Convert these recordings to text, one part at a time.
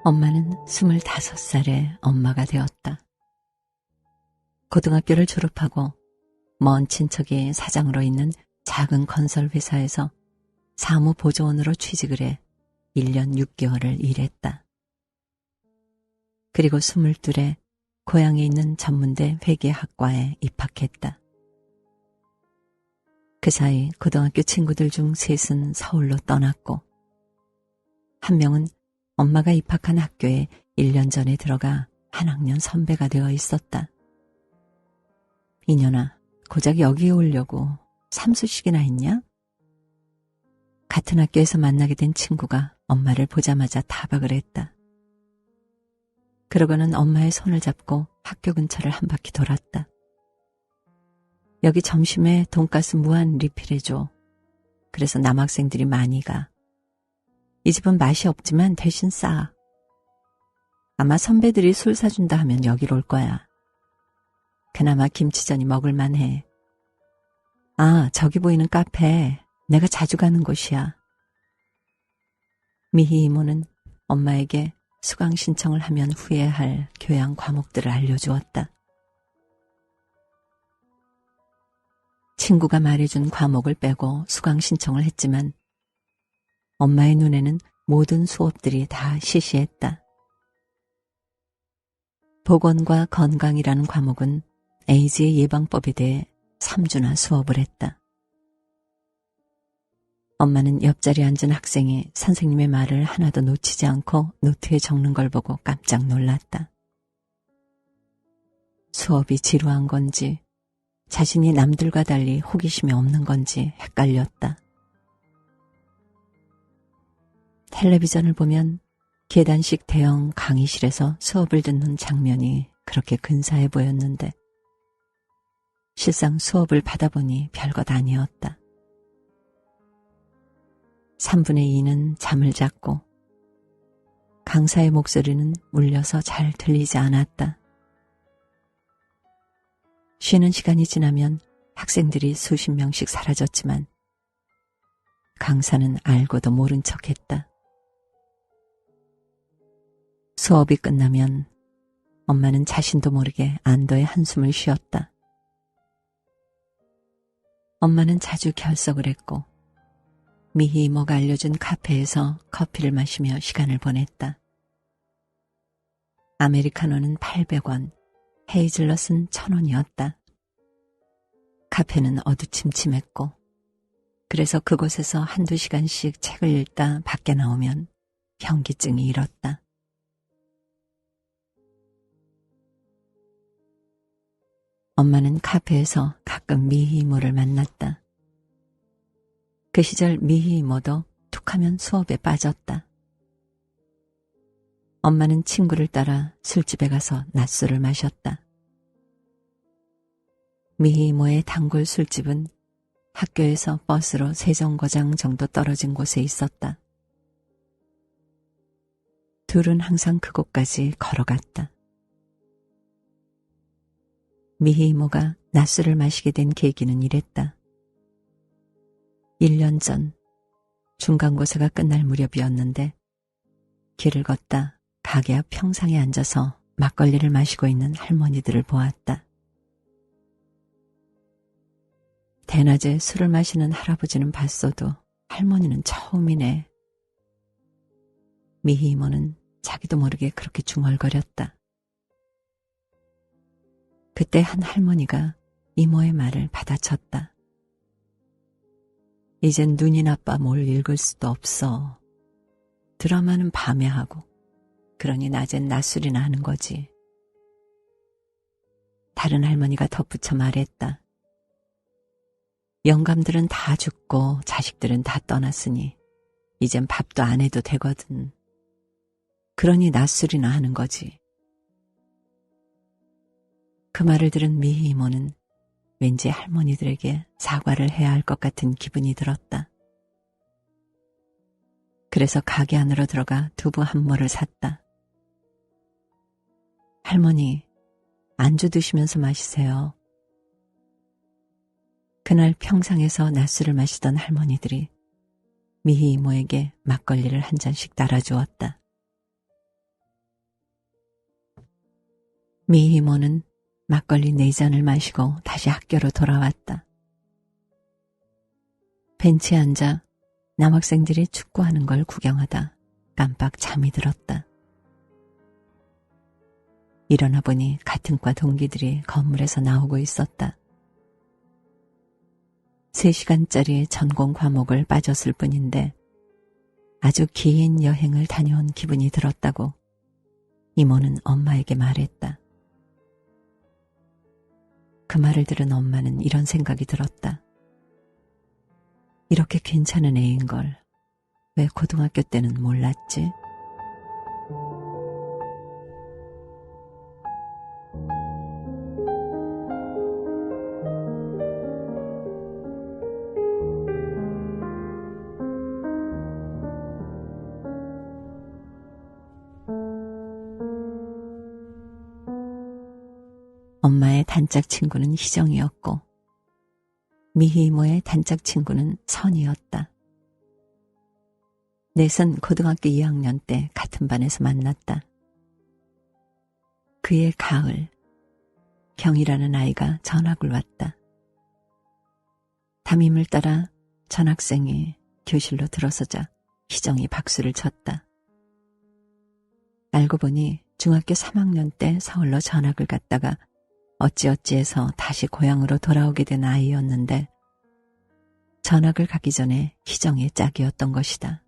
엄마는 25살에 엄마가 되었다. 고등학교를 졸업하고 먼 친척이 사장으로 있는 작은 건설 회사에서 사무보조원으로 취직을 해 1년 6개월을 일했다. 그리고 22에 고향에 있는 전문대 회계학과에 입학했다. 그 사이 고등학교 친구들 중 셋은 서울로 떠났고 한 명은 엄마가 입학한 학교에 1년 전에 들어가 한 학년 선배가 되어 있었다. 이년아, 고작 여기에 오려고 삼수씩이나 했냐? 같은 학교에서 만나게 된 친구가 엄마를 보자마자 타박을 했다. 그러고는 엄마의 손을 잡고 학교 근처를 한 바퀴 돌았다. 여기 점심에 돈가스 무한 리필해줘. 그래서 남학생들이 많이 가. 이 집은 맛이 없지만 대신 싸. 아마 선배들이 술 사준다 하면 여기로 올 거야. 그나마 김치전이 먹을만해. 아, 저기 보이는 카페. 내가 자주 가는 곳이야. 미희 이모는 엄마에게 수강 신청을 하면 후회할 교양 과목들을 알려주었다. 친구가 말해준 과목을 빼고 수강 신청을 했지만 엄마의 눈에는 모든 수업들이 다 시시했다. 보건과 건강이라는 과목은 에이즈의 예방법에 대해 3주나 수업을 했다. 엄마는 옆자리에 앉은 학생이 선생님의 말을 하나도 놓치지 않고 노트에 적는 걸 보고 깜짝 놀랐다. 수업이 지루한 건지 자신이 남들과 달리 호기심이 없는 건지 헷갈렸다. 텔레비전을 보면 계단식 대형 강의실에서 수업을 듣는 장면이 그렇게 근사해 보였는데 실상 수업을 받아보니 별것 아니었다. 3분의 2는 잠을 잤고 강사의 목소리는 울려서 잘 들리지 않았다. 쉬는 시간이 지나면 학생들이 수십 명씩 사라졌지만 강사는 알고도 모른 척했다. 수업이 끝나면 엄마는 자신도 모르게 안도의 한숨을 쉬었다. 엄마는 자주 결석을 했고 미희 이모가 알려준 카페에서 커피를 마시며 시간을 보냈다. 아메리카노는 800원, 헤이즐넛은 1000원이었다. 카페는 어두침침했고 그래서 그곳에서 한두 시간씩 책을 읽다 밖에 나오면 현기증이 일었다. 엄마는 카페에서 가끔 미희 이모를 만났다. 그 시절 미희 이모도 툭하면 수업에 빠졌다. 엄마는 친구를 따라 술집에 가서 낮술을 마셨다. 미희 이모의 단골 술집은 학교에서 버스로 세정거장 정도 떨어진 곳에 있었다. 둘은 항상 그곳까지 걸어갔다. 미희 이모가 낮술을 마시게 된 계기는 이랬다. 1년 전 중간고사가 끝날 무렵이었는데 길을 걷다 가게 앞 평상에 앉아서 막걸리를 마시고 있는 할머니들을 보았다. 대낮에 술을 마시는 할아버지는 봤어도 할머니는 처음이네. 미희 이모는 자기도 모르게 그렇게 중얼거렸다. 그때 한 할머니가 이모의 말을 받아쳤다. 이젠 눈이 나빠 뭘 읽을 수도 없어. 드라마는 밤에 하고 그러니 낮엔 낮술이나 하는 거지. 다른 할머니가 덧붙여 말했다. 영감들은 다 죽고 자식들은 다 떠났으니 이젠 밥도 안 해도 되거든. 그러니 낮술이나 하는 거지. 그 말을 들은 미희 이모는 왠지 할머니들에게 사과를 해야 할 것 같은 기분이 들었다. 그래서 가게 안으로 들어가 두부 한 모를 샀다. 할머니, 안주 드시면서 마시세요. 그날 평상에서 낮술을 마시던 할머니들이 미희 이모에게 막걸리를 한 잔씩 따라주었다. 미 이모는 막걸리 4잔을 마시고 다시 학교로 돌아왔다. 벤치에 앉아 남학생들이 축구하는 걸 구경하다 깜빡 잠이 들었다. 일어나 보니 같은 과 동기들이 건물에서 나오고 있었다. 3시간짜리 전공 과목을 빠졌을 뿐인데 아주 긴 여행을 다녀온 기분이 들었다고 이모는 엄마에게 말했다. 그 말을 들은 엄마는 이런 생각이 들었다. 이렇게 괜찮은 애인 걸 왜 고등학교 때는 몰랐지? 엄마의 단짝 친구는 희정이었고 미희 이모의 단짝 친구는 선이었다. 넷은 고등학교 2학년 때 같은 반에서 만났다. 그의 가을, 경이라는 아이가 전학을 왔다. 담임을 따라 전학생이 교실로 들어서자 희정이 박수를 쳤다. 알고 보니 중학교 3학년 때 서울로 전학을 갔다가 어찌어찌해서 다시 고향으로 돌아오게 된 아이였는데 전학을 가기 전에 희정의 짝이었던 것이다.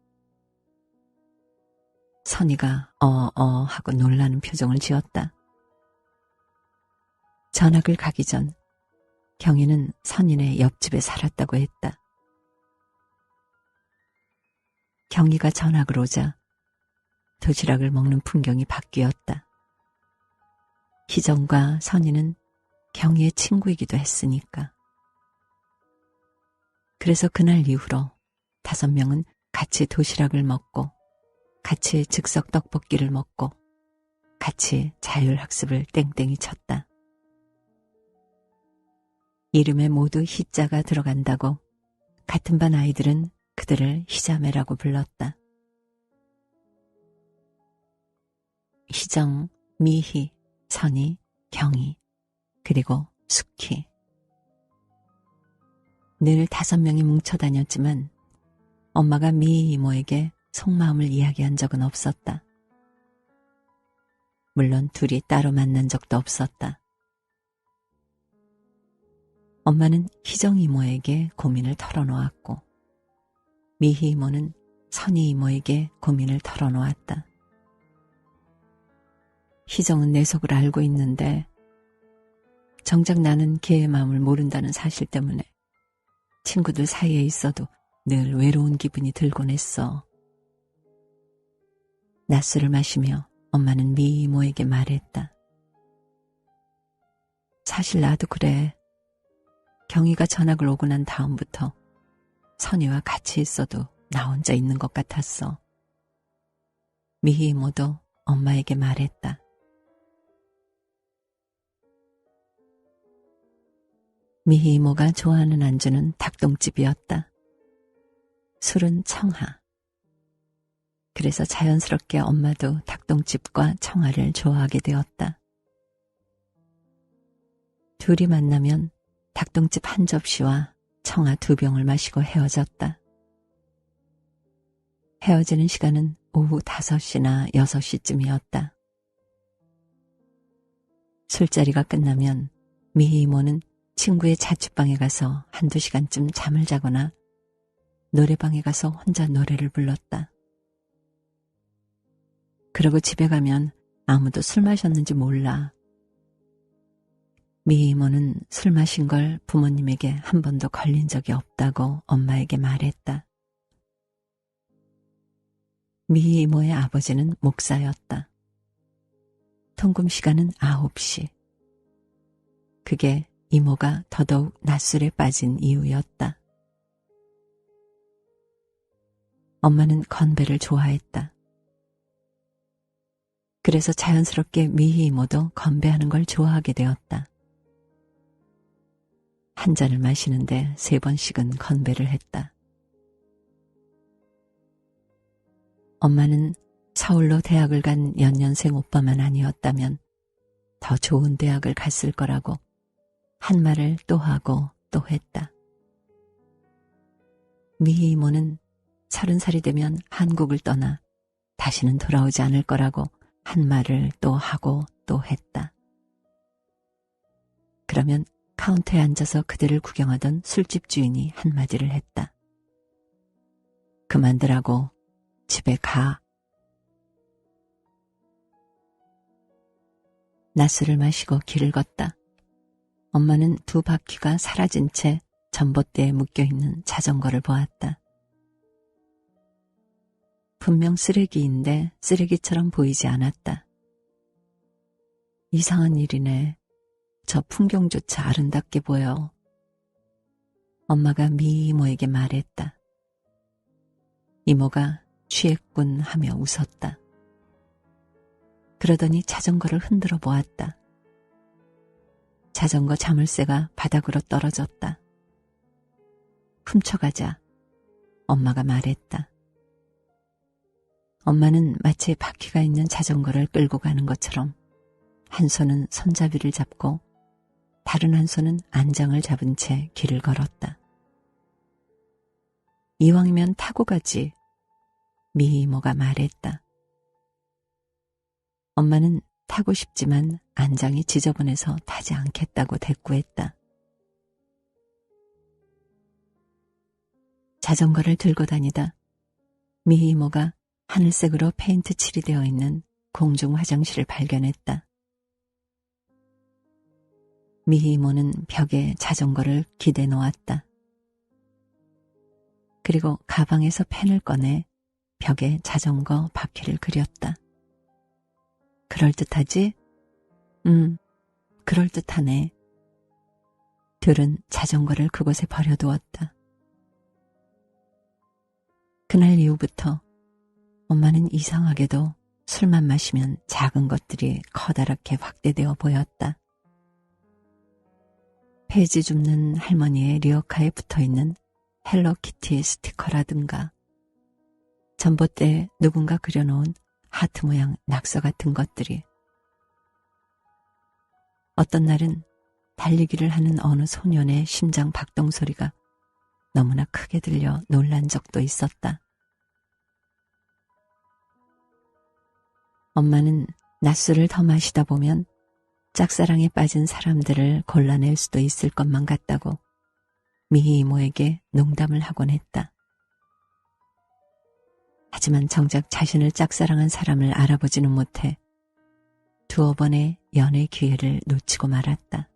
선이가 하고 놀라는 표정을 지었다. 전학을 가기 전 경희는 선인의 옆집에 살았다고 했다. 경희가 전학을 오자 도시락을 먹는 풍경이 바뀌었다. 희정과 선이는 경희의 친구이기도 했으니까. 그래서 그날 이후로 5명은 같이 도시락을 먹고 같이 즉석 떡볶이를 먹고 같이 자율학습을 땡땡이 쳤다. 이름에 모두 희자가 들어간다고 같은 반 아이들은 그들을 희자매라고 불렀다. 희정, 미희, 선이, 경희, 그리고 숙희. 늘 5명이 뭉쳐 다녔지만 엄마가 미희 이모에게 속마음을 이야기한 적은 없었다. 물론 둘이 따로 만난 적도 없었다. 엄마는 희정 이모에게 고민을 털어놓았고 미희 이모는 선희 이모에게 고민을 털어놓았다. 희정은 내 속을 알고 있는데 정작 나는 걔의 마음을 모른다는 사실 때문에 친구들 사이에 있어도 늘 외로운 기분이 들곤 했어. 낮술을 마시며 엄마는 미 이모에게 말했다. 사실 나도 그래. 경희가 전학을 오고 난 다음부터 선희와 같이 있어도 나 혼자 있는 것 같았어. 미희 이모도 엄마에게 말했다. 미희 이모가 좋아하는 안주는 닭똥집이었다. 술은 청하. 그래서 자연스럽게 엄마도 닭똥집과 청하를 좋아하게 되었다. 둘이 만나면 닭똥집 한 접시와 청하 2병을 마시고 헤어졌다. 헤어지는 시간은 오후 5시나 6시쯤이었다. 술자리가 끝나면 미희 이모는 친구의 자취방에 가서 1~2시간쯤 잠을 자거나 노래방에 가서 혼자 노래를 불렀다. 그러고 집에 가면 아무도 술 마셨는지 몰라. 미희 이모는 술 마신 걸 부모님에게 한 번도 걸린 적이 없다고 엄마에게 말했다. 미희 이모의 아버지는 목사였다. 통금 시간은 9시. 그게 이모가 더더욱 낮술에 빠진 이유였다. 엄마는 건배를 좋아했다. 그래서 자연스럽게 미희 이모도 건배하는 걸 좋아하게 되었다. 한 잔을 마시는데 3번씩은 건배를 했다. 엄마는 서울로 대학을 간 연년생 오빠만 아니었다면 더 좋은 대학을 갔을 거라고 한 말을 또 하고 또 했다. 미희 이모는 30살이 되면 한국을 떠나 다시는 돌아오지 않을 거라고 한 말을 또 하고 또 했다. 그러면 카운터에 앉아서 그들을 구경하던 술집 주인이 한마디를 했다. 그만두라고, 집에 가. 낮술을 마시고 길을 걷다. 엄마는 두 바퀴가 사라진 채 전봇대에 묶여있는 자전거를 보았다. 분명 쓰레기인데 쓰레기처럼 보이지 않았다. 이상한 일이네. 저 풍경조차 아름답게 보여. 엄마가 미 이모에게 말했다. 이모가 취했군 하며 웃었다. 그러더니 자전거를 흔들어 보았다. 자전거 자물쇠가 바닥으로 떨어졌다. 훔쳐가자. 엄마가 말했다. 엄마는 마치 바퀴가 있는 자전거를 끌고 가는 것처럼 한 손은 손잡이를 잡고 다른 한 손은 안장을 잡은 채 길을 걸었다. 이왕이면 타고 가지. 미 이모가 말했다. 엄마는 타고 싶지만 안장이 지저분해서 타지 않겠다고 대꾸했다. 자전거를 들고 다니다 미 이모가 하늘색으로 페인트 칠이 되어 있는 공중 화장실을 발견했다. 미 이모는 벽에 자전거를 기대 놓았다. 그리고 가방에서 펜을 꺼내 벽에 자전거 바퀴를 그렸다. 그럴듯하지? 그럴듯하네. 둘은 자전거를 그곳에 버려두었다. 그날 이후부터 엄마는 이상하게도 술만 마시면 작은 것들이 커다랗게 확대되어 보였다. 폐지 줍는 할머니의 리어카에 붙어있는 헬로키티 스티커라든가 전봇대에 누군가 그려놓은 하트 모양 낙서 같은 것들이 어떤 날은 달리기를 하는 어느 소년의 심장 박동 소리가 너무나 크게 들려 놀란 적도 있었다. 엄마는 낮술을 더 마시다 보면 짝사랑에 빠진 사람들을 골라낼 수도 있을 것만 같다고 미희 이모에게 농담을 하곤 했다. 하지만 정작 자신을 짝사랑한 사람을 알아보지는 못해 두어 번의 연애 기회를 놓치고 말았다.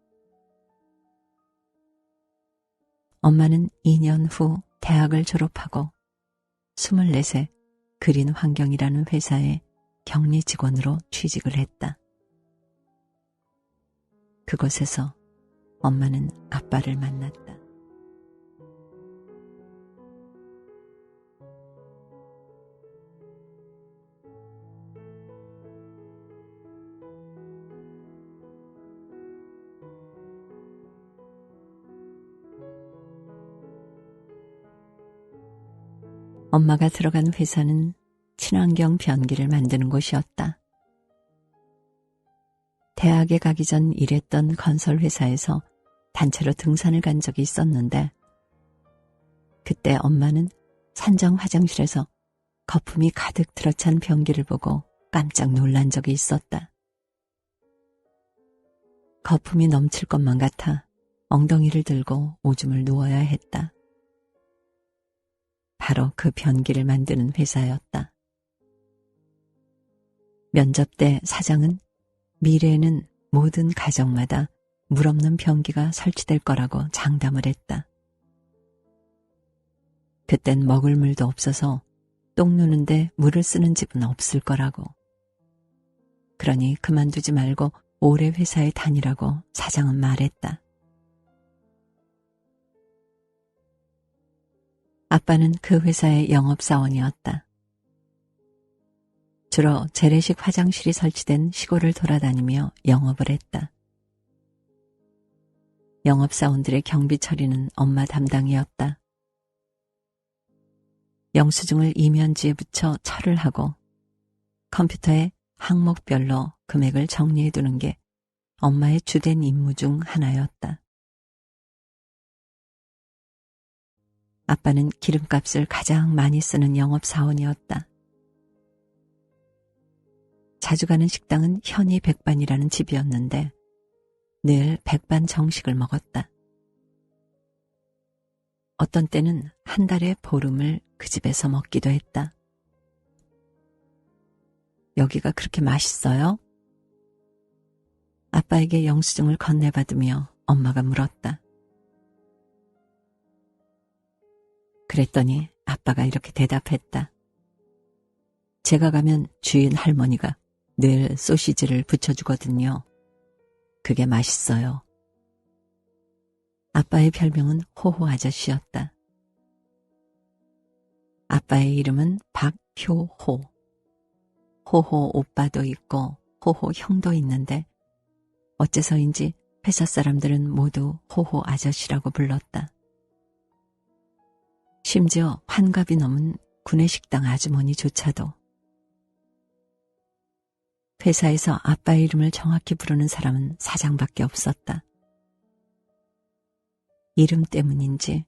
엄마는 2년 후 대학을 졸업하고 24세 그린 환경이라는 회사에 격리 직원으로 취직을 했다. 그곳에서 엄마는 아빠를 만났다. 엄마가 들어간 회사는 친환경 변기를 만드는 곳이었다. 대학에 가기 전 일했던 건설회사에서 단체로 등산을 간 적이 있었는데 그때 엄마는 산정 화장실에서 거품이 가득 들어찬 변기를 보고 깜짝 놀란 적이 있었다. 거품이 넘칠 것만 같아 엉덩이를 들고 오줌을 누워야 했다. 바로 그 변기를 만드는 회사였다. 면접 때 사장은 미래에는 모든 가정마다 물 없는 변기가 설치될 거라고 장담을 했다. 그땐 먹을 물도 없어서 똥 누는데 물을 쓰는 집은 없을 거라고. 그러니 그만두지 말고 오래 회사에 다니라고 사장은 말했다. 아빠는 그 회사의 영업사원이었다. 주로 재래식 화장실이 설치된 시골을 돌아다니며 영업을 했다. 영업사원들의 경비 처리는 엄마 담당이었다. 영수증을 이면지에 붙여 철을 하고 컴퓨터에 항목별로 금액을 정리해 두는 게 엄마의 주된 임무 중 하나였다. 아빠는 기름값을 가장 많이 쓰는 영업사원이었다. 자주 가는 식당은 현이 백반이라는 집이었는데 늘 백반 정식을 먹었다. 어떤 때는 한 달에 보름을 그 집에서 먹기도 했다. 여기가 그렇게 맛있어요? 아빠에게 영수증을 건네받으며 엄마가 물었다. 그랬더니 아빠가 이렇게 대답했다. 제가 가면 주인 할머니가 늘 소시지를 부쳐주거든요. 그게 맛있어요. 아빠의 별명은 호호 아저씨였다. 아빠의 이름은 박효호. 호호 오빠도 있고 호호 형도 있는데 어째서인지 회사 사람들은 모두 호호 아저씨라고 불렀다. 심지어 환갑이 넘은 구내식당 아주머니조차도. 회사에서 아빠의 이름을 정확히 부르는 사람은 사장밖에 없었다. 이름 때문인지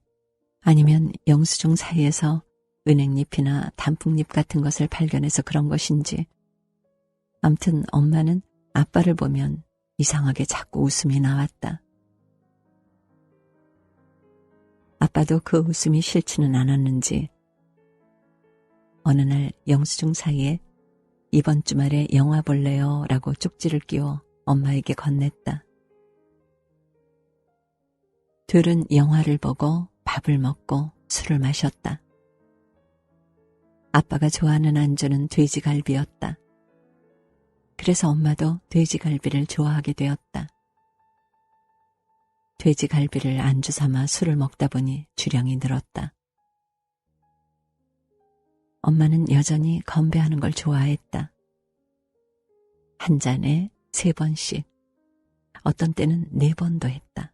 아니면 영수증 사이에서 은행잎이나 단풍잎 같은 것을 발견해서 그런 것인지 암튼 엄마는 아빠를 보면 이상하게 자꾸 웃음이 나왔다. 아빠도 그 웃음이 싫지는 않았는지 어느 날 영수증 사이에 이번 주말에 영화 볼래요? 라고 쪽지를 끼워 엄마에게 건넸다. 둘은 영화를 보고 밥을 먹고 술을 마셨다. 아빠가 좋아하는 안주는 돼지갈비였다. 그래서 엄마도 돼지갈비를 좋아하게 되었다. 돼지갈비를 안주 삼아 술을 먹다 보니 주량이 늘었다. 엄마는 여전히 건배하는 걸 좋아했다. 한 잔에 3번씩, 어떤 때는 4번도 했다.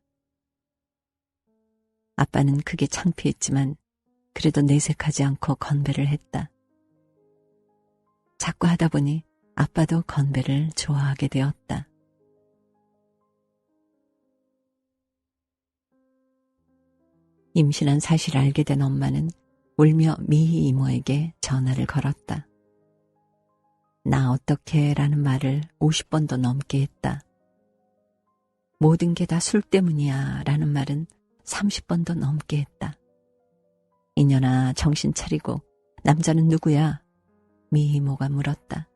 아빠는 그게 창피했지만 그래도 내색하지 않고 건배를 했다. 자꾸 하다 보니 아빠도 건배를 좋아하게 되었다. 임신한 사실을 알게 된 엄마는 울며 미희 이모에게 전화를 걸었다. 나 어떡해 라는 말을 50번도 넘게 했다. 모든 게 다 술 때문이야 라는 말은 30번도 넘게 했다. 이년아 정신 차리고 남자는 누구야? 미희 이모가 물었다.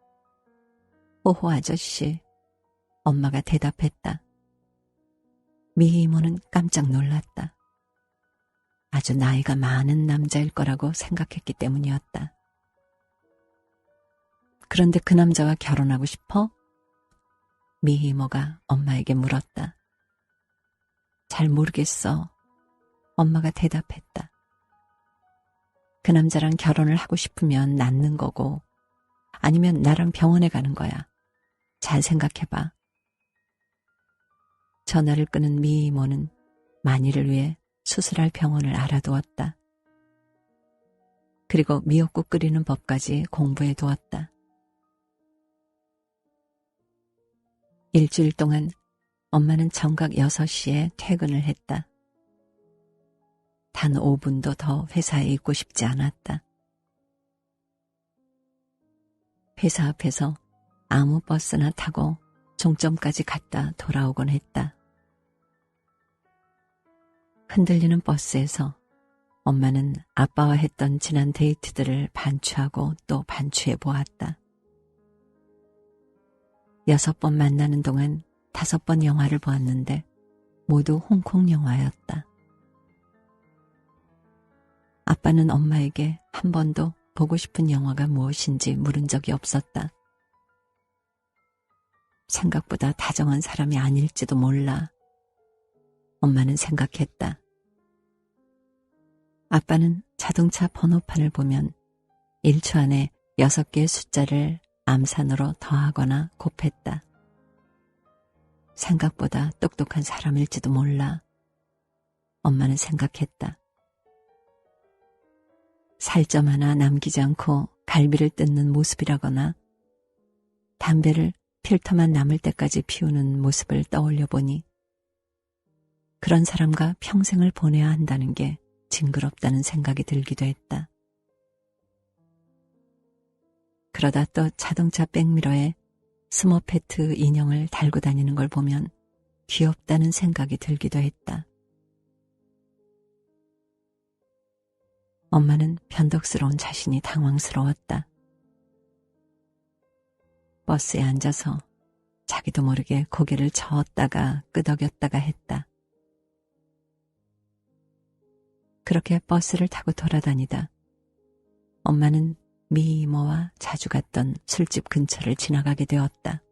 호호 아저씨, 엄마가 대답했다. 미희 이모는 깜짝 놀랐다. 아주 나이가 많은 남자일 거라고 생각했기 때문이었다. 그런데 그 남자와 결혼하고 싶어? 미희 이모가 엄마에게 물었다. 잘 모르겠어. 엄마가 대답했다. 그 남자랑 결혼을 하고 싶으면 낳는 거고 아니면 나랑 병원에 가는 거야. 잘 생각해봐. 전화를 끊은 미희 이모는 만일을 위해 수술할 병원을 알아두었다. 그리고 미역국 끓이는 법까지 공부해 두었다. 일주일 동안 엄마는 정각 6시에 퇴근을 했다. 단 5분도 더 회사에 있고 싶지 않았다. 회사 앞에서 아무 버스나 타고 종점까지 갔다 돌아오곤 했다. 흔들리는 버스에서 엄마는 아빠와 했던 지난 데이트들을 반추하고 또 반추해 보았다. 6번 만나는 동안 5번 영화를 보았는데 모두 홍콩 영화였다. 아빠는 엄마에게 한 번도 보고 싶은 영화가 무엇인지 물은 적이 없었다. 생각보다 다정한 사람이 아닐지도 몰라. 엄마는 생각했다. 아빠는 자동차 번호판을 보면 1초 안에 6개의 숫자를 암산으로 더하거나 곱했다. 생각보다 똑똑한 사람일지도 몰라. 엄마는 생각했다. 살점 하나 남기지 않고 갈비를 뜯는 모습이라거나 담배를 필터만 남을 때까지 피우는 모습을 떠올려 보니 그런 사람과 평생을 보내야 한다는 게 징그럽다는 생각이 들기도 했다. 그러다 또 자동차 백미러에 스머페트 인형을 달고 다니는 걸 보면 귀엽다는 생각이 들기도 했다. 엄마는 변덕스러운 자신이 당황스러웠다. 버스에 앉아서 자기도 모르게 고개를 저었다가 끄덕였다가 했다. 그렇게 버스를 타고 돌아다니다 엄마는 미 이모와 자주 갔던 술집 근처를 지나가게 되었다.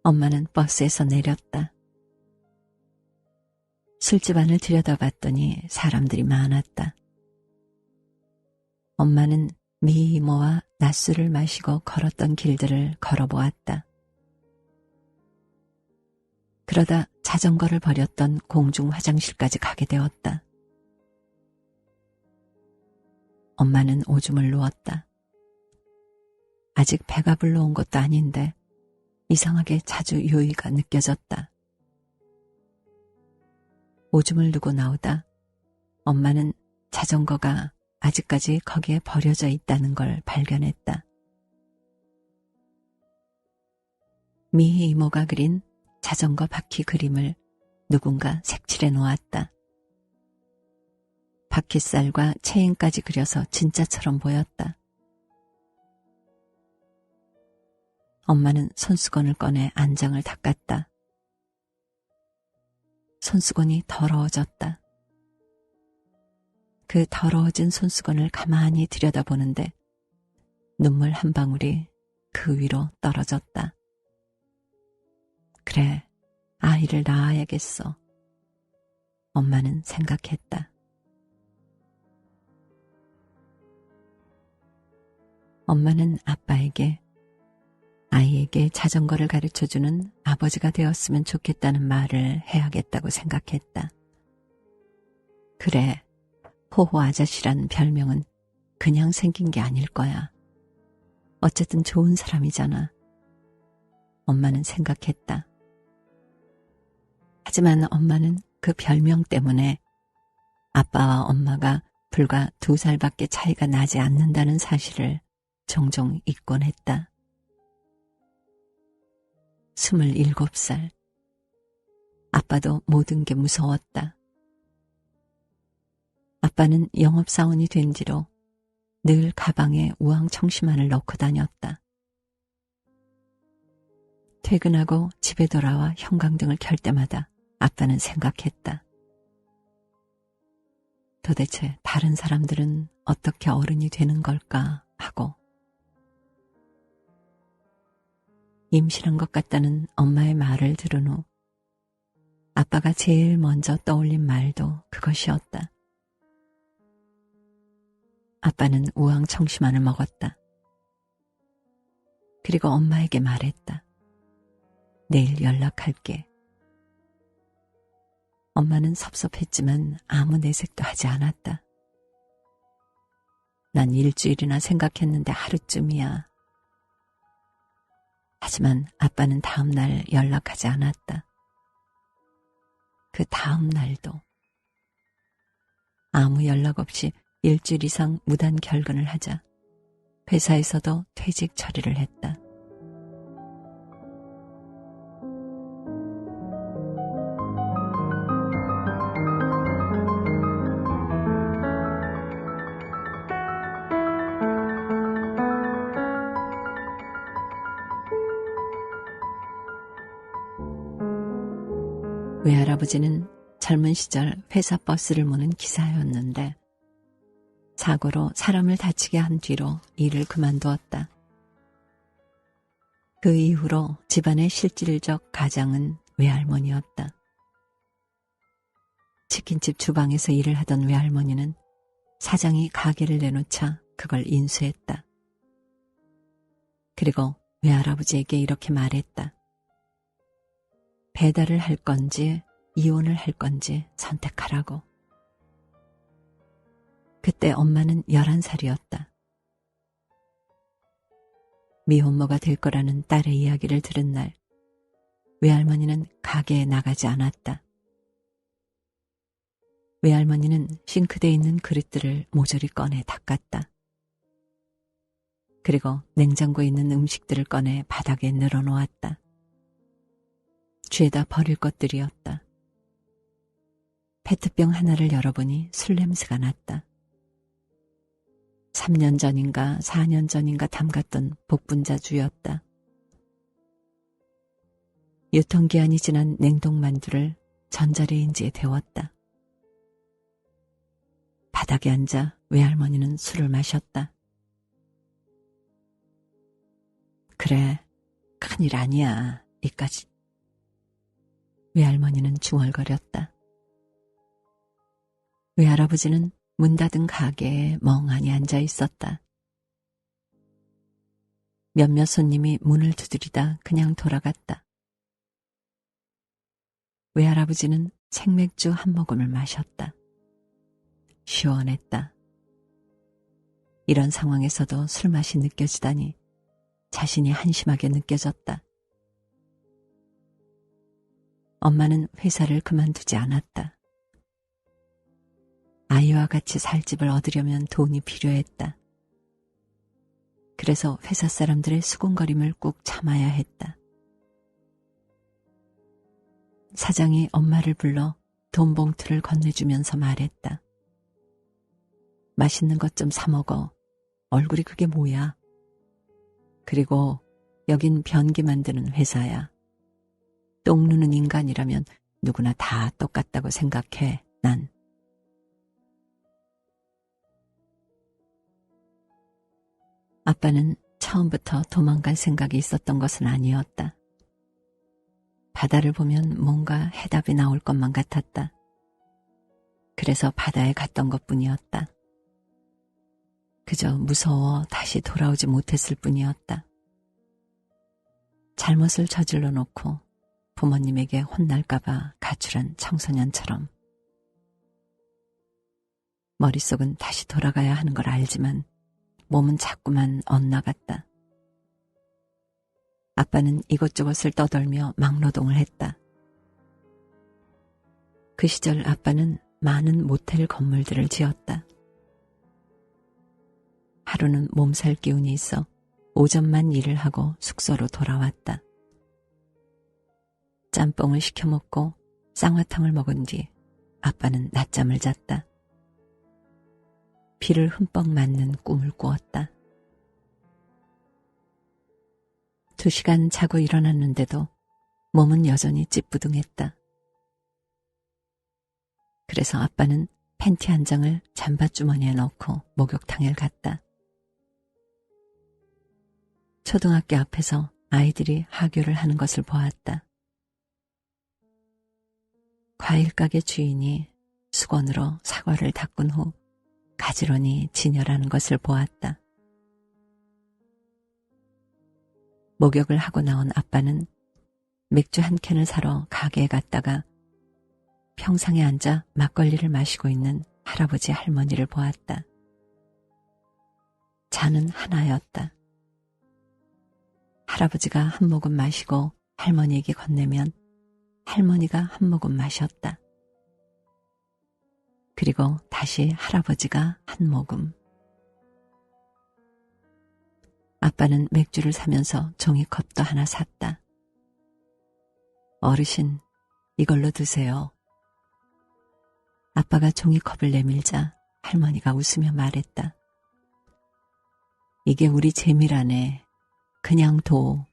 엄마는 버스에서 내렸다. 술집 안을 들여다봤더니 사람들이 많았다. 엄마는 미 이모와 낮술을 마시고 걸었던 길들을 걸어보았다. 그러다 자전거를 버렸던 공중 화장실까지 가게 되었다. 엄마는 오줌을 누웠다. 아직 배가 불러온 것도 아닌데 이상하게 자주 요의가 느껴졌다. 오줌을 누고 나오다 엄마는 자전거가 아직까지 거기에 버려져 있다는 걸 발견했다. 미 이모가 그린 자전거 바퀴 그림을 누군가 색칠해 놓았다. 바퀴살과 체인까지 그려서 진짜처럼 보였다. 엄마는 손수건을 꺼내 안장을 닦았다. 손수건이 더러워졌다. 그 더러워진 손수건을 가만히 들여다보는데 눈물 한 방울이 그 위로 떨어졌다. 그래, 아이를 낳아야겠어. 엄마는 생각했다. 엄마는 아빠에게 아이에게 자전거를 가르쳐주는 아버지가 되었으면 좋겠다는 말을 해야겠다고 생각했다. 그래, 호호 아저씨란 별명은 그냥 생긴 게 아닐 거야. 어쨌든 좋은 사람이잖아. 엄마는 생각했다. 하지만 엄마는 그 별명 때문에 아빠와 엄마가 불과 2살밖에 차이가 나지 않는다는 사실을 종종 잊곤 했다. 27살. 아빠도 모든 게 무서웠다. 아빠는 영업사원이 된 뒤로 늘 가방에 우황청심환을 넣고 다녔다. 퇴근하고 집에 돌아와 형광등을 켤 때마다 아빠는 생각했다. 도대체 다른 사람들은 어떻게 어른이 되는 걸까 하고 임신한 것 같다는 엄마의 말을 들은 후 아빠가 제일 먼저 떠올린 말도 그것이었다. 아빠는 우황청심환을 먹었다. 그리고 엄마에게 말했다. 내일 연락할게. 엄마는 섭섭했지만 아무 내색도 하지 않았다. 난 일주일이나 생각했는데 하루쯤이야. 하지만 아빠는 다음 날 연락하지 않았다. 그 다음 날도 아무 연락 없이 일주일 이상 무단 결근을 하자 회사에서도 퇴직 처리를 했다. 외할아버지는 젊은 시절 회사 버스를 모는 기사였는데 사고로 사람을 다치게 한 뒤로 일을 그만두었다. 그 이후로 집안의 실질적 가장은 외할머니였다. 치킨집 주방에서 일을 하던 외할머니는 사장이 가게를 내놓자 그걸 인수했다. 그리고 외할아버지에게 이렇게 말했다. 배달을 할 건지 이혼을 할 건지 선택하라고. 그때 엄마는 11살이었다. 미혼모가 될 거라는 딸의 이야기를 들은 날, 외할머니는 가게에 나가지 않았다. 외할머니는 싱크대에 있는 그릇들을 모조리 꺼내 닦았다. 그리고 냉장고에 있는 음식들을 꺼내 바닥에 늘어놓았다. 죄다 버릴 것들이었다. 페트병 하나를 열어보니 술 냄새가 났다. 3년 전인가 4년 전인가 담갔던 복분자주였다. 유통기한이 지난 냉동만두를 전자레인지에 데웠다. 바닥에 앉아 외할머니는 술을 마셨다. 그래, 큰일 아니야, 이까지. 외할머니는 중얼거렸다. 외할아버지는 문 닫은 가게에 멍하니 앉아 있었다. 몇몇 손님이 문을 두드리다 그냥 돌아갔다. 외할아버지는 생맥주 한 모금을 마셨다. 시원했다. 이런 상황에서도 술맛이 느껴지다니 자신이 한심하게 느껴졌다. 엄마는 회사를 그만두지 않았다. 아이와 같이 살 집을 얻으려면 돈이 필요했다. 그래서 회사 사람들의 수군거림을 꾹 참아야 했다. 사장이 엄마를 불러 돈 봉투를 건네주면서 말했다. 맛있는 것 좀 사 먹어. 얼굴이 그게 뭐야? 그리고 여긴 변기 만드는 회사야. 똥 누는 인간이라면 누구나 다 똑같다고 생각해, 난. 아빠는 처음부터 도망갈 생각이 있었던 것은 아니었다. 바다를 보면 뭔가 해답이 나올 것만 같았다. 그래서 바다에 갔던 것뿐이었다. 그저 무서워 다시 돌아오지 못했을 뿐이었다. 잘못을 저질러 놓고 부모님에게 혼날까봐 가출한 청소년처럼. 머릿속은 다시 돌아가야 하는 걸 알지만 몸은 자꾸만 엇나갔다. 아빠는 이곳저곳을 떠돌며 막노동을 했다. 그 시절 아빠는 많은 모텔 건물들을 지었다. 하루는 몸살 기운이 있어 오전만 일을 하고 숙소로 돌아왔다. 짬뽕을 시켜 먹고 쌍화탕을 먹은 뒤 아빠는 낮잠을 잤다. 비를 흠뻑 맞는 꿈을 꾸었다. 2시간 자고 일어났는데도 몸은 여전히 찌뿌둥했다. 그래서 아빠는 팬티 한 장을 잠바주머니에 넣고 목욕탕에 갔다. 초등학교 앞에서 아이들이 하교를 하는 것을 보았다. 과일가게 주인이 수건으로 사과를 닦은 후 가지런히 진열하는 것을 보았다. 목욕을 하고 나온 아빠는 맥주 한 캔을 사러 가게에 갔다가 평상에 앉아 막걸리를 마시고 있는 할아버지 할머니를 보았다. 잔은 하나였다. 할아버지가 한 모금 마시고 할머니에게 건네면 할머니가 한 모금 마셨다. 그리고 다시 할아버지가 한 모금. 아빠는 맥주를 사면서 종이컵도 하나 샀다. 어르신, 이걸로 드세요. 아빠가 종이컵을 내밀자 할머니가 웃으며 말했다. 이게 우리 재미라네. 그냥 둬.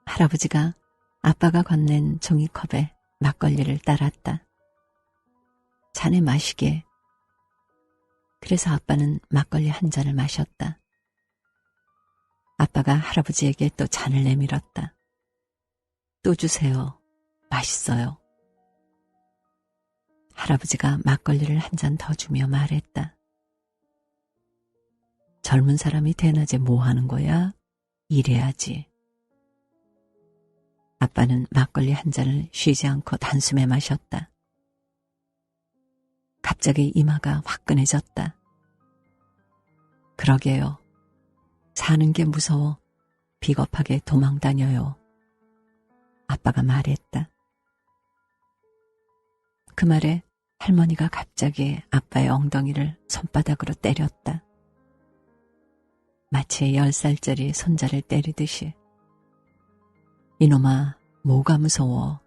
할아버지가 아빠가 건넨 종이컵에 막걸리를 따랐다. 자네 마시게. 그래서 아빠는 막걸리 한 잔을 마셨다. 아빠가 할아버지에게 또 잔을 내밀었다. 또 주세요. 맛있어요. 할아버지가 막걸리를 한 잔 더 주며 말했다. 젊은 사람이 대낮에 뭐 하는 거야? 일해야지. 아빠는 막걸리 한 잔을 쉬지 않고 단숨에 마셨다. 갑자기 이마가 화끈해졌다. 그러게요. 사는 게 무서워 비겁하게 도망 다녀요. 아빠가 말했다. 그 말에 할머니가 갑자기 아빠의 엉덩이를 손바닥으로 때렸다. 마치 10살짜리 손자를 때리듯이. 이놈아, 뭐가 무서워.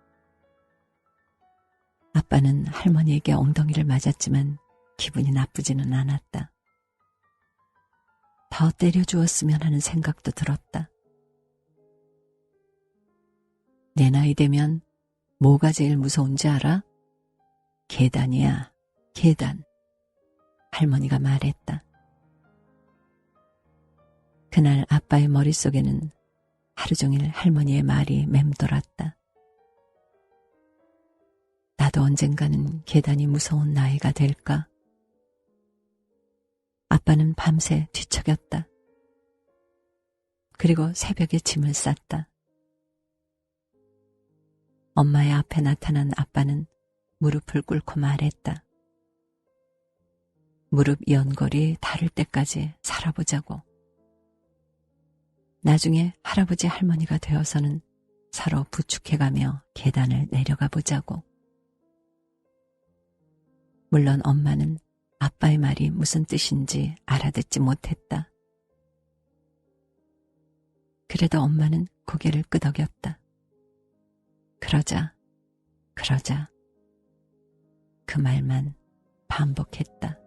아빠는 할머니에게 엉덩이를 맞았지만 기분이 나쁘지는 않았다. 더 때려주었으면 하는 생각도 들었다. 내 나이 되면 뭐가 제일 무서운지 알아? 계단이야, 계단. 할머니가 말했다. 그날 아빠의 머릿속에는 하루 종일 할머니의 말이 맴돌았다. 나도 언젠가는 계단이 무서운 나이가 될까? 아빠는 밤새 뒤척였다. 그리고 새벽에 짐을 쌌다. 엄마의 앞에 나타난 아빠는 무릎을 꿇고 말했다. 무릎 연골이 닳을 때까지 살아보자고. 나중에 할아버지 할머니가 되어서는 서로 부축해가며 계단을 내려가 보자고. 물론 엄마는 아빠의 말이 무슨 뜻인지 알아듣지 못했다. 그래도 엄마는 고개를 끄덕였다. 그러자, 그러자. 그 말만 반복했다.